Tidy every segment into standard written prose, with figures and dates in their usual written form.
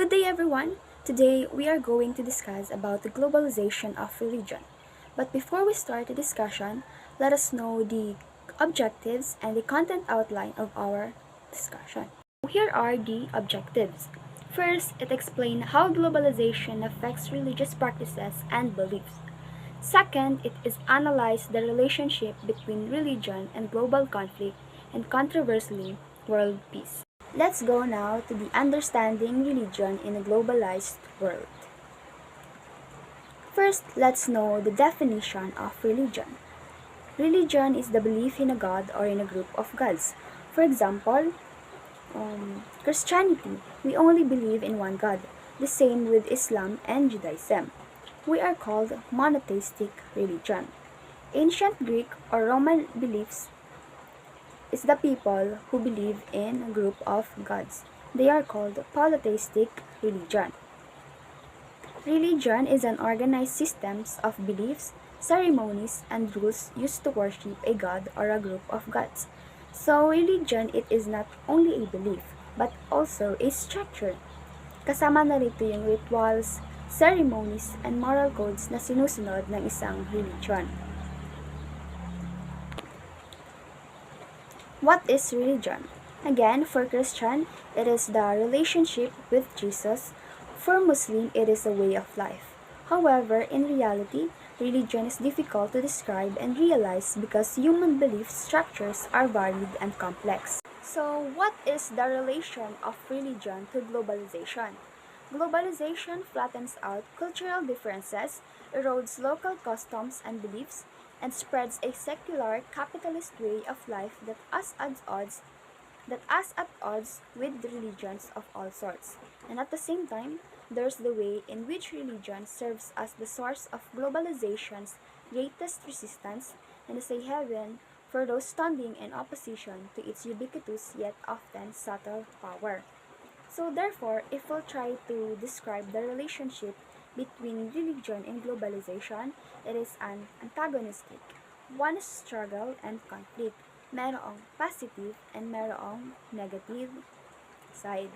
Good day everyone! Today we are going to discuss about the globalization of religion. But before we start the discussion, let us know the objectives and the content outline of our discussion. Here are the objectives. First, it explains how globalization affects religious practices and beliefs. Second, it is analyze the relationship between religion and global conflict and controversially world peace. Let's go now to the understanding religion in a globalized world. First, let's know the definition of religion. Religion is the belief in a god or in a group of gods. For example, Christianity, we only believe in one god. The same with Islam and Judaism. We are called monotheistic religion. Ancient Greek or Roman beliefs is the people who believe in a group of gods. They are called polytheistic religion. Religion is an organized system of beliefs, ceremonies, and rules used to worship a god or a group of gods. So, religion, it is not only a belief, but also a structure. Kasama na rito yung rituals, ceremonies, and moral codes na sinusunod ng isang religion. What is religion? Again, for Christian, it is the relationship with Jesus. For Muslim, it is a way of life. However, in reality, religion is difficult to describe and realize because human belief structures are varied and complex. So, what is the relation of religion to globalization? Globalization flattens out cultural differences, erodes local customs and beliefs, and spreads a secular capitalist way of life that is at odds with religions of all sorts. And at the same time, there's the way in which religion serves as the source of globalization's greatest resistance and as a haven for those standing in opposition to its ubiquitous yet often subtle power. So therefore, if we'll try to describe the relationship between religion and globalization, it is an antagonistic. One is struggle and conflict. Merong positive and merong negative side.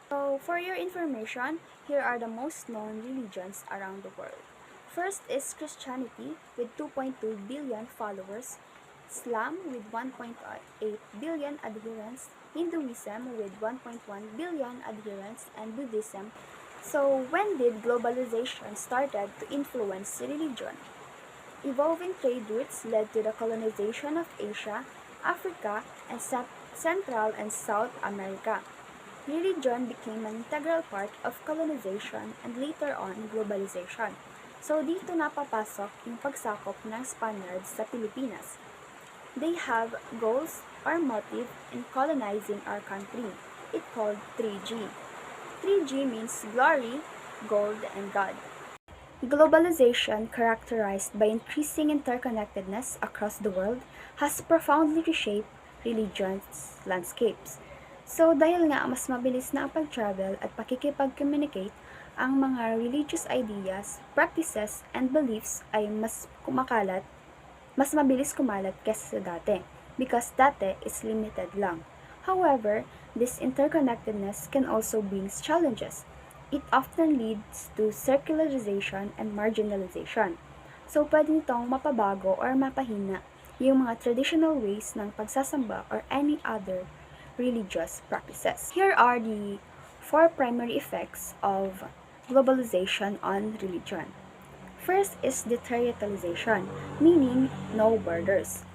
So for your information, here are the most known religions around the world. First is Christianity with 2.2 billion followers, Islam with 1.8 billion adherents, Hinduism with 1.1 billion adherents, and Buddhism. So when did globalization started to influence religion? Evolving trade routes led to the colonization of Asia, Africa, and Central and South America. Religion became an integral part of colonization and later on globalization. So dito napapasok yung pagsakop ng Spaniards sa Pilipinas. They have goals or motive in colonizing our country. It's called 3G. 3G means glory, gold, and God. Globalization, characterized by increasing interconnectedness across the world, has profoundly reshaped religion's landscapes. So dahil nga mas mabilis na ang pag-travel at pakikipag-communicate, ang mga religious ideas, practices, and beliefs ay mas mabilis kumalat kesa sa dati, because dati is limited lang. However, this interconnectedness can also bring challenges. It often leads to secularization and marginalization. So, pwede nitong mapabago or mapahina yung mga traditional ways ng pagsasamba or any other religious practices. Here are the 4 primary effects of globalization on religion. First is deterritorialization, meaning no borders.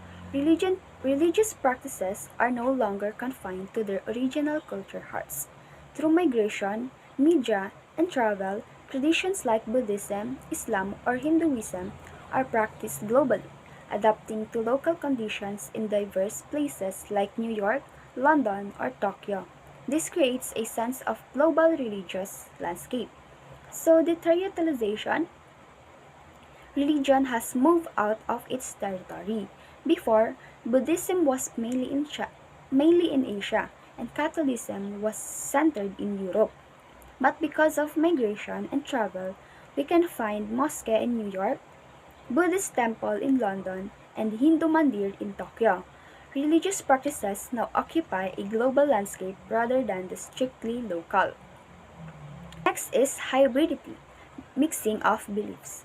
Religious practices are no longer confined to their original culture hearts. Through migration, media, and travel, traditions like Buddhism, Islam, or Hinduism are practiced globally, adapting to local conditions in diverse places like New York, London, or Tokyo. This creates a sense of global religious landscape. So, deterritorialization, religion has moved out of its territory. Before, Buddhism was mainly in Asia, and Catholicism was centered in Europe. But because of migration and travel, we can find mosque in New York, Buddhist temple in London, and Hindu mandir in Tokyo. Religious practices now occupy a global landscape rather than the strictly local. Next is hybridity, mixing of beliefs.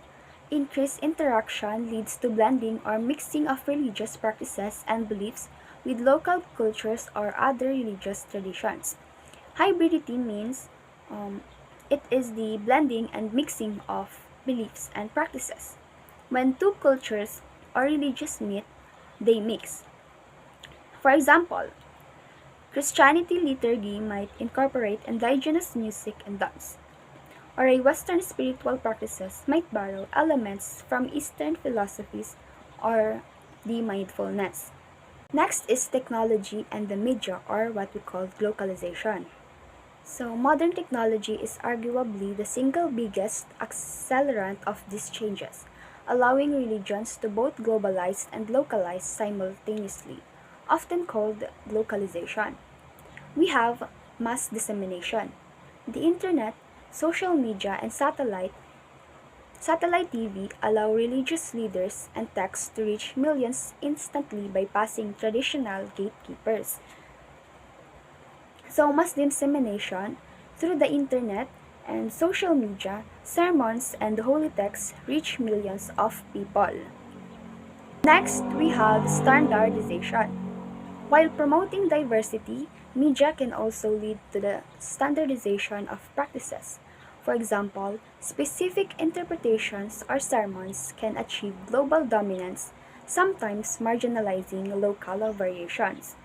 Increased interaction leads to blending or mixing of religious practices and beliefs with local cultures or other religious traditions. Hybridity means um, it is the blending and mixing of beliefs and practices. When two cultures or religions meet, they mix. For example, Christianity liturgy might incorporate indigenous music and dance, or a Western spiritual practices might borrow elements from Eastern philosophies or the mindfulness. Next is technology and the media, or what we call globalization. So, modern technology is arguably the single biggest accelerant of these changes, allowing religions to both globalize and localize simultaneously, often called globalization. We have mass dissemination. The internet, social media, and satellite TV allow religious leaders and texts to reach millions instantly bypassing traditional gatekeepers. So, mass dissemination through the internet and social media, sermons and holy texts reach millions of people. Next, we have standardization. While promoting diversity, media can also lead to the standardization of practices. For example, specific interpretations or sermons can achieve global dominance, sometimes marginalizing local variations.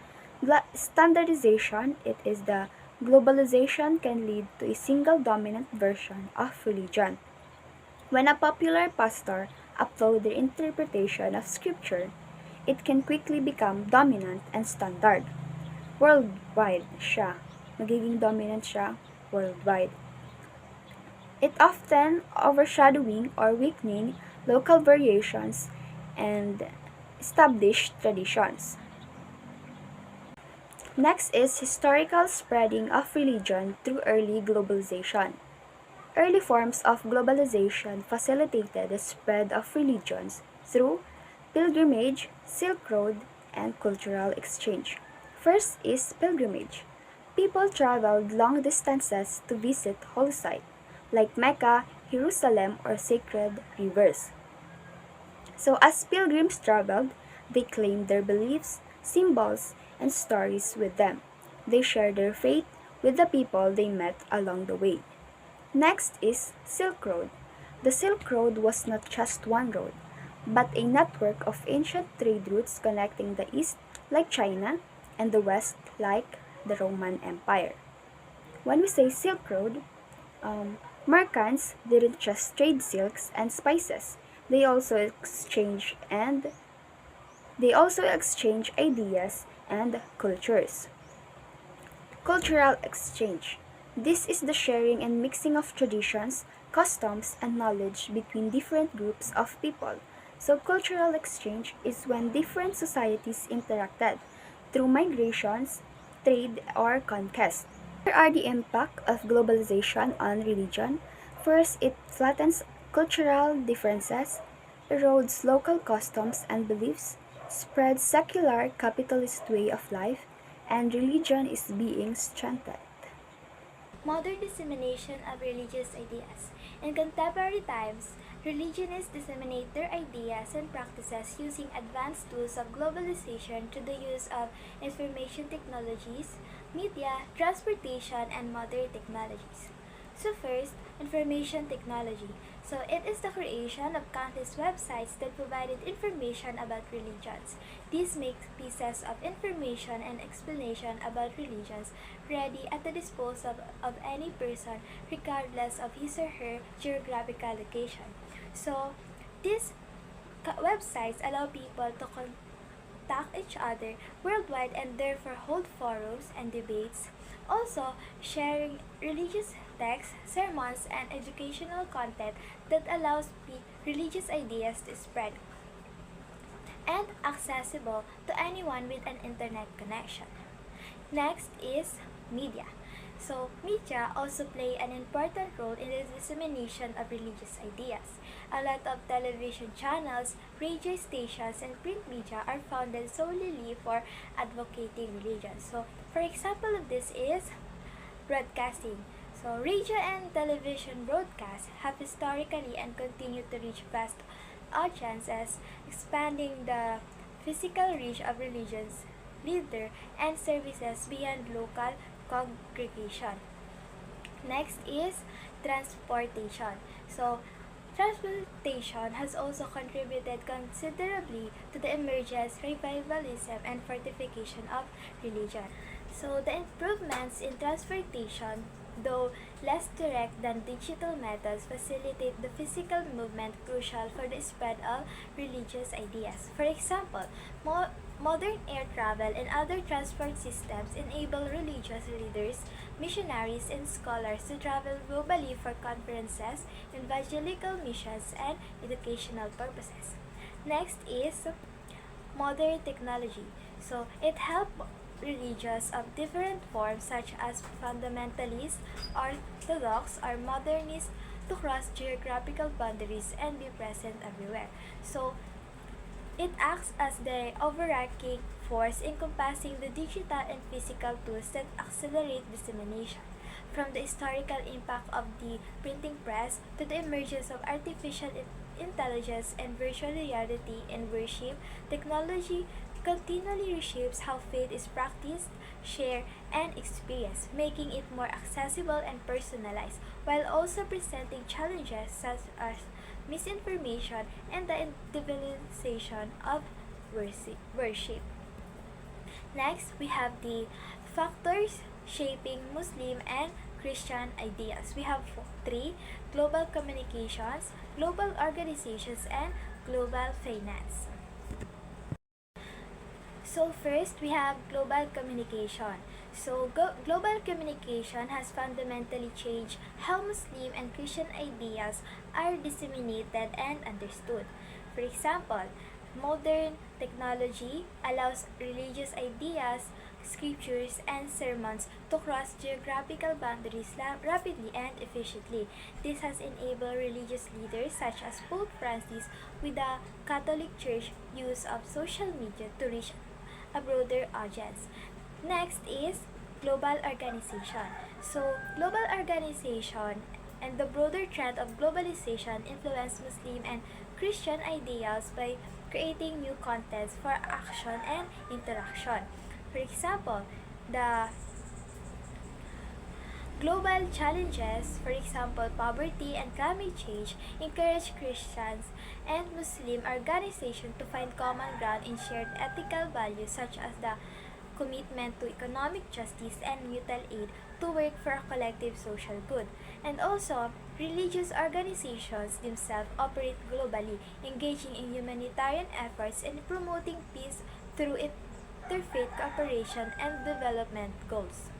Standardization, it is the globalization can lead to a single dominant version of religion. When a popular pastor uploads their interpretation of scripture, it can quickly become dominant and standard. Worldwide siya. Magiging dominant siya worldwide. It often overshadowing or weakening local variations and established traditions. Next is historical spreading of religion through early globalization. Early forms of globalization facilitated the spread of religions through pilgrimage, Silk Road, and cultural exchange. First is pilgrimage. People traveled long distances to visit holy sites like Mecca, Jerusalem, or sacred rivers. So, as pilgrims traveled, they claimed their beliefs, symbols, and stories with them. They shared their faith with the people they met along the way. Next is Silk Road. The Silk Road was not just one road, but a network of ancient trade routes connecting the East, like China, and the West, like the Roman Empire. When we say Silk Road, merchants didn't just trade silks and spices. They also exchange and they also exchange ideas and cultures. Cultural exchange. This is the sharing and mixing of traditions, customs, and knowledge between different groups of people. So, cultural exchange is when different societies interacted through migrations, trade, or conquest. Here are the impact of globalization on religion. First, it flattens cultural differences, erodes local customs and beliefs, spreads secular capitalist way of life, and religion is being strengthened. Modern dissemination of religious ideas. In contemporary times, religionists disseminate their ideas and practices using advanced tools of globalization through the use of information technologies, media, transportation, and modern technologies. So first, information technology. So it is the creation of countless websites that provided information about religions. These make pieces of information and explanation about religions ready at the disposal of any person regardless of his or her geographical location. So these websites allow people to contact each other worldwide and therefore hold forums and debates. Also, sharing religious texts, sermons, and educational content that allows religious ideas to spread and accessible to anyone with an internet connection. Next is media. So, media also play an important role in the dissemination of religious ideas. A lot of television channels, radio stations, and print media are founded solely for advocating religion. So, for example of this is broadcasting. So, radio and television broadcasts have historically and continue to reach vast audiences, expanding the physical reach of religions, leader, and services beyond local congregation. Next is transportation. So, transportation has also contributed considerably to the emergence, revivalism, and fortification of religion. So, the improvements in transportation, though less direct than digital methods, facilitate the physical movement crucial for the spread of religious ideas. For example, modern air travel and other transport systems enable religious leaders, missionaries, and scholars to travel globally for conferences, evangelical missions, and educational purposes. Next is modern technology. So it helped religious of different forms such as fundamentalist, orthodox, or modernist to cross geographical boundaries and be present everywhere. So it acts as the overarching force encompassing the digital and physical tools that accelerate dissemination. From the historical impact of the printing press to the emergence of artificial intelligence and virtual reality in worship, technology continually reshapes how faith is practiced, shared, and experienced, making it more accessible and personalized, while also presenting challenges such as misinformation and the individualization of worship. Next, we have the factors shaping Muslim and Christian ideas. We have three: global communications, global organizations, and global finance. So first, we have global communication. So global communication has fundamentally changed how Muslim and Christian ideas are disseminated and understood. For example, modern technology allows religious ideas, scriptures, and sermons to cross geographical boundaries rapidly and efficiently. This has enabled religious leaders such as Pope Francis with the Catholic Church use of social media to reach a broader audience. Next is global organization. So, global organization and the broader trend of globalization influence Muslim and Christian ideals by creating new contents for action and interaction. For example, the global challenges, for example, poverty and climate change, encourage Christians and Muslim organizations to find common ground in shared ethical values such as the commitment to economic justice and mutual aid to work for a collective social good. And also, religious organizations themselves operate globally, engaging in humanitarian efforts and promoting peace through interfaith cooperation and development goals.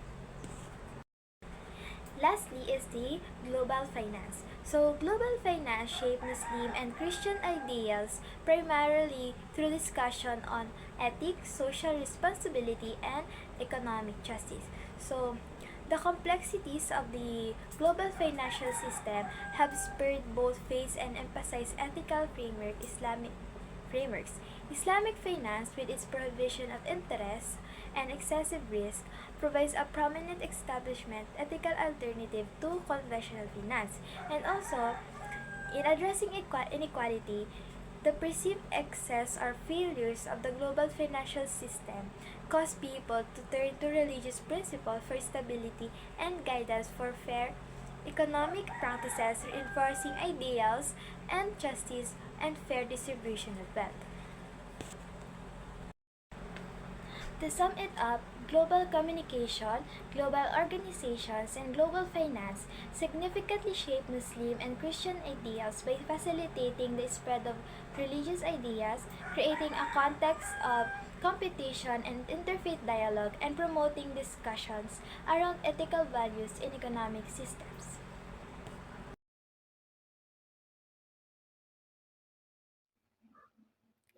Lastly is the global finance. So, global finance shaped Muslim and Christian ideals primarily through discussion on ethics, social responsibility, and economic justice. So, the complexities of the global financial system have spurred both faith and emphasized ethical frameworks. Islamic finance, with its prohibition of interest and excessive risk, provides a prominent establishment ethical alternative to conventional finance. And also, in addressing inequality, the perceived excess or failures of the global financial system cause people to turn to religious principles for stability and guidance for fair economic practices, reinforcing ideals and justice and fair distribution of wealth. To sum it up, global communication, global organizations, and global finance significantly shape Muslim and Christian ideals by facilitating the spread of religious ideas, creating a context of competition and interfaith dialogue, and promoting discussions around ethical values in economic systems.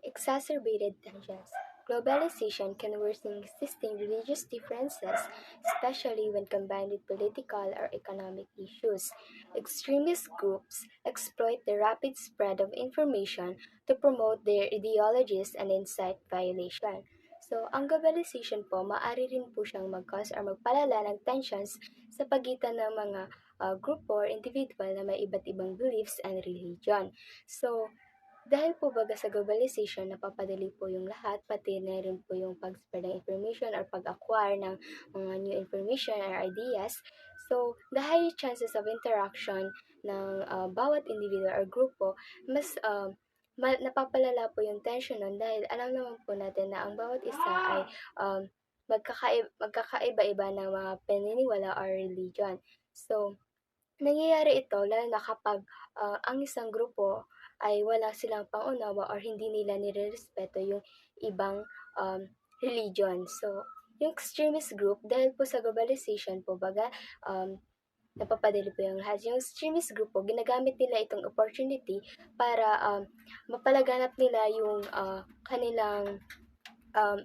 Exacerbated tensions. Globalization can worsen existing religious differences, especially when combined with political or economic issues. Extremist groups exploit the rapid spread of information to promote their ideologies and incite violation. So, ang globalization po, maaari rin po siyang mag-cause or magpalala ng tensions sa pagitan ng mga grupo or individual na may iba't ibang beliefs and religion. So, dahil po baga sa globalization, napapadali po yung lahat, pati na rin po yung pag-spread ng information or pag-acquire ng mga new information or ideas. So, the higher chances of interaction ng bawat individual or grupo, mas napapalala po yung tension nun dahil alam naman po natin na ang bawat isa ay magkakaiba-iba ng mga paniniwala or religion. So, nangyayari ito lalo na kapag ang isang grupo ay wala silang pangunawa or hindi nila nirerespeto yung ibang religion. So, yung extremist group, dahil po sa globalization po, baga, napapadali po yung lahat. Yung extremist group po, ginagamit nila itong opportunity para mapalaganap nila yung kanilang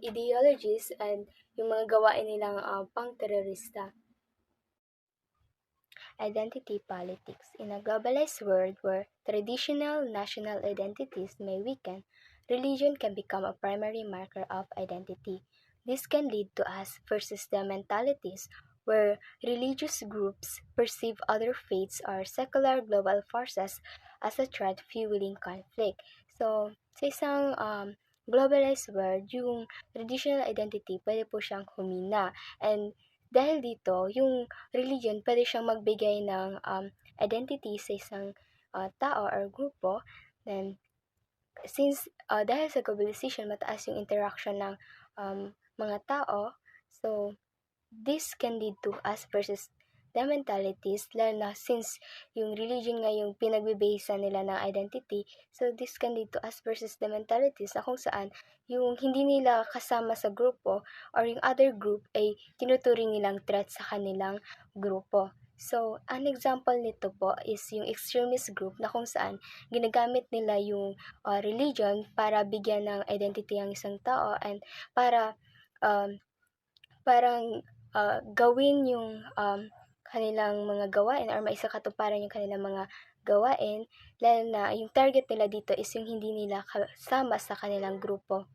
ideologies and yung mga gawain nilang pang-terorista. Identity politics. In a globalized world where traditional national identities may weaken, religion can become a primary marker of identity. This can lead to us versus them mentalities where religious groups perceive other faiths or secular global forces as a threat fueling conflict. So, sa isang globalized world, yung traditional identity pwede po siyang humina. And dahil dito, yung religion pwede siyang magbigay ng identity sa isang tao or grupo. Then, since dahil sa globalization, mataas yung interaction ng mga tao, so this can lead to us versus the mentalities, lalo na since yung religion nga yung pinagbibasa nila ng identity, so this can lead to us versus the mentalities na kung saan yung hindi nila kasama sa grupo or yung other group ay tinuturing nilang threat sa kanilang grupo. So, an example nito po is yung extremist group na kung saan ginagamit nila yung religion para bigyan ng identity ang isang tao and para parang gawin yung kanilang mga gawain or maisakatuparan yung kanilang mga gawain, lalo na yung target nila dito is yung hindi nila kasama sa kanilang grupo.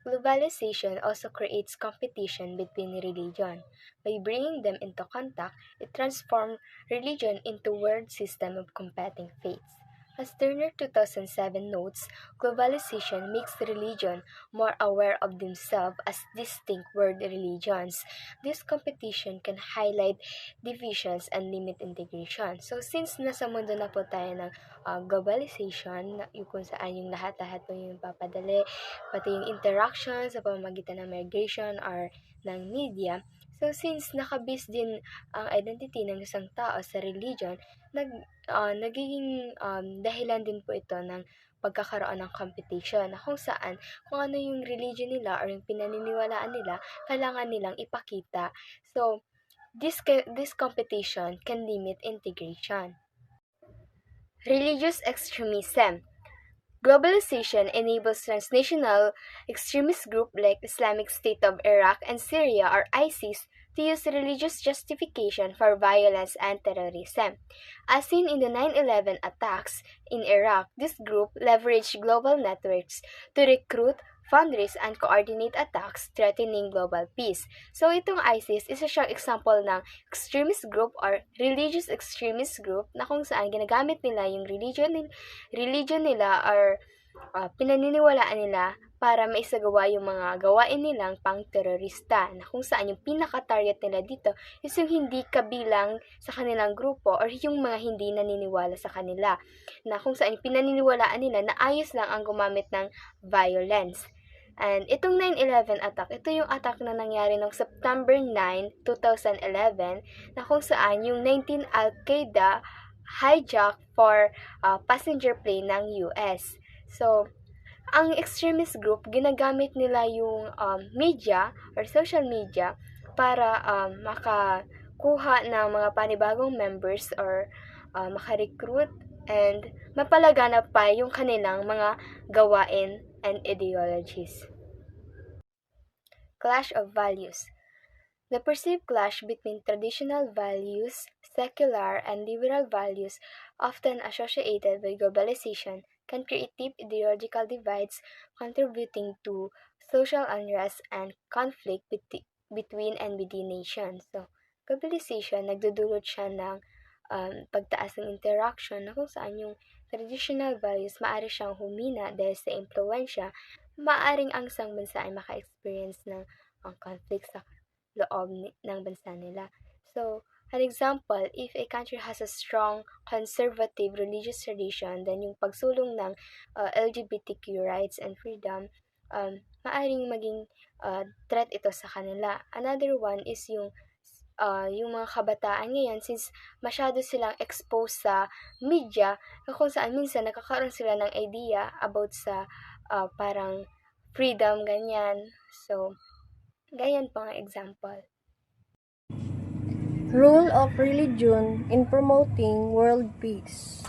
Globalization also creates competition between religion. By bringing them into contact, it transforms religion into a world system of competing faiths. As Turner 2007 notes, globalization makes religion more aware of themselves as distinct world religions. This competition can highlight divisions and limit integration. So since nasa mundo na po tayo ng globalization, yung kung saan yung lahat-lahat po yung papadali, pati yung interaction sa pamamagitan ng migration or ng media. So since nakabase din ang identity ng isang tao sa religion, nagiging dahilan din po ito ng pagkakaroon ng competition na kung saan kung ano yung religion nila or yung pinaniniwalaan nila, kailangan nilang ipakita. So, this competition can limit integration. Religious extremism. Globalization enables transnational extremist groups like Islamic State of Iraq and Syria or ISIS to use religious justification for violence and terrorism. As seen in the 9/11 attacks in Iraq, this group leveraged global networks to recruit, fundraise, and coordinate attacks threatening global peace. So itong ISIS, isa siyang example ng extremist group or religious extremist group na kung saan ginagamit nila yung religion nila or pinaniniwalaan nila para maisagawa yung mga gawain nilang pang-terorista na kung saan yung pinaka-target nila dito is yung hindi kabilang sa kanilang grupo or yung mga hindi naniniwala sa kanila na kung saan yung pinaniniwalaan nila na ayos lang ang gumamit ng violence. And itong 9/11 attack, ito yung attack na nangyari noong September 9, 2011 na kung saan yung 19 Al-Qaeda hijack for passenger plane ng US. So, ang extremist group, ginagamit nila yung media or social media para makakuha ng mga panibagong members or makarecruit and mapalaganap pa yung kanilang mga gawain and ideologies. Clash of values. The perceived clash between traditional values, secular and liberal values, often associated with globalization, can create deep ideological divides, contributing to social unrest and conflict between and within nations. So, globalization, nagdudulot siya ng pagtaas ng interaction na kung saan yung traditional values maaari siyang humina dahil sa impluensya, maaaring ang isang bansa ay maka-experience ng conflict sa loob ng bansa nila. So, an example, if a country has a strong conservative religious tradition, then yung pagsulong ng LGBTQ rights and freedom, maaring maging threat ito sa kanila. Another one is yung mga kabataan ngayon, since masyado silang exposed sa media, kung saan minsan nakakaroon sila ng idea about sa parang freedom, ganyan. So, ganyan po ang example. Role of religion in promoting world peace.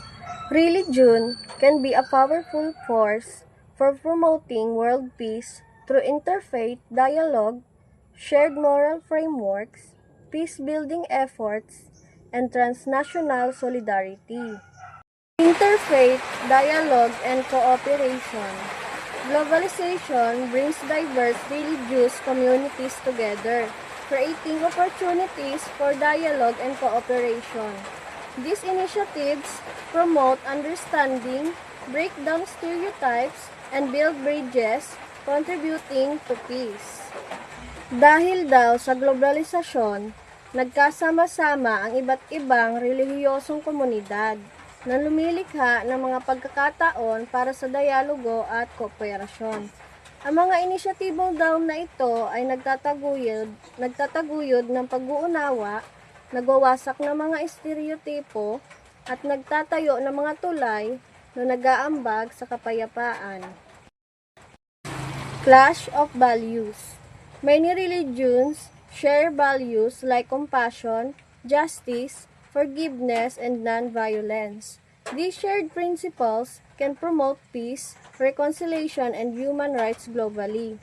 Religion can be a powerful force for promoting world peace through interfaith dialogue, shared moral frameworks, peace-building efforts, and transnational solidarity. Interfaith dialogue and cooperation. Globalization brings diverse religious communities together, creating opportunities for dialogue and cooperation. These initiatives promote understanding, break down stereotypes, and build bridges, contributing to peace. Dahil daw sa globalisasyon, nagkasama-sama ang iba't ibang relihiyosong komunidad na lumilikha ng mga pagkakataon para sa dialogo at kooperasyon. Ang mga inisyatibong daw na ito ay nagtataguyod ng pag-uunawa, nagwawasak ng mga estereotipo, at nagtatayo ng mga tulay na nag-aambag sa kapayapaan. Clash of values. Many religions share values like compassion, justice, forgiveness, and non-violence. These shared principles can promote peace, reconciliation, and human rights globally.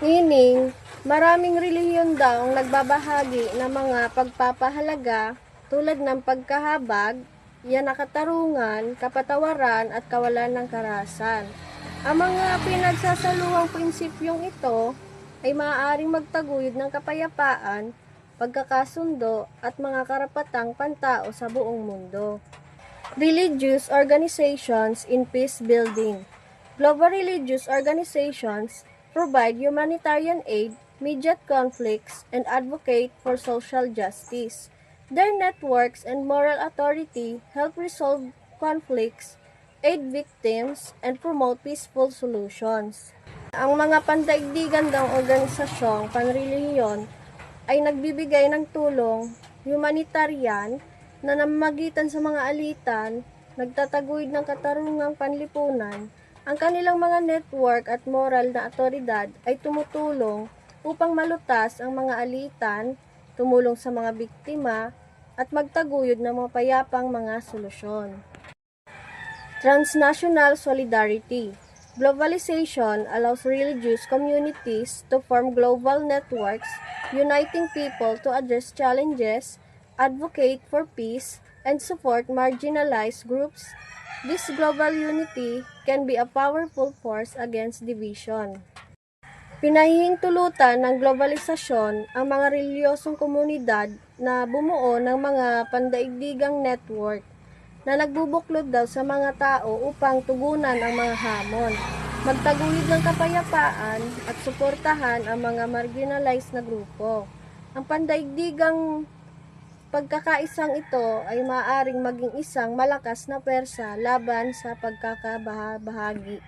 Meaning, maraming relihiyon daw ang nagbabahagi ng mga pagpapahalaga tulad ng pagkahabag, yanakatarungan, kapatawaran, at kawalan ng karahasan. Ang mga pinagsasaluhang prinsipyong ito ay maaaring magtaguyod ng kapayapaan, pagkakasundo, at mga karapatang pantao sa buong mundo. Religious organizations in peace building. Global religious organizations provide humanitarian aid, mediate conflicts, and advocate for social justice. Their networks and moral authority help resolve conflicts, aid victims, and promote peaceful solutions. Ang mga pandaigdigan ng organisasyong panrelihiyon ay nagbibigay ng tulong humanitarian na namamagitan sa mga alitan, nagtataguyod ng katarungang panlipunan. Ang kanilang mga network at moral na awtoridad ay tumutulong upang malutas ang mga alitan, tumulong sa mga biktima, at magtaguyod ng mga payapang mga solusyon. Transnational solidarity. Globalization allows religious communities to form global networks, uniting people to address challenges, advocate for peace, and support marginalized groups. This global unity can be a powerful force against division. Pinahihintulutan ng globalisasyon ang mga reliyosong komunidad na bumuo ng mga pandaigdigang network na nagbubuklod daw sa mga tao upang tugunan ang mga hamon, magtaguyod ng kapayapaan at suportahan ang mga marginalized na grupo. Ang pandaigdigang pagkakaisang ito ay maaaring maging isang malakas na pwersa laban sa pagkakabahagi.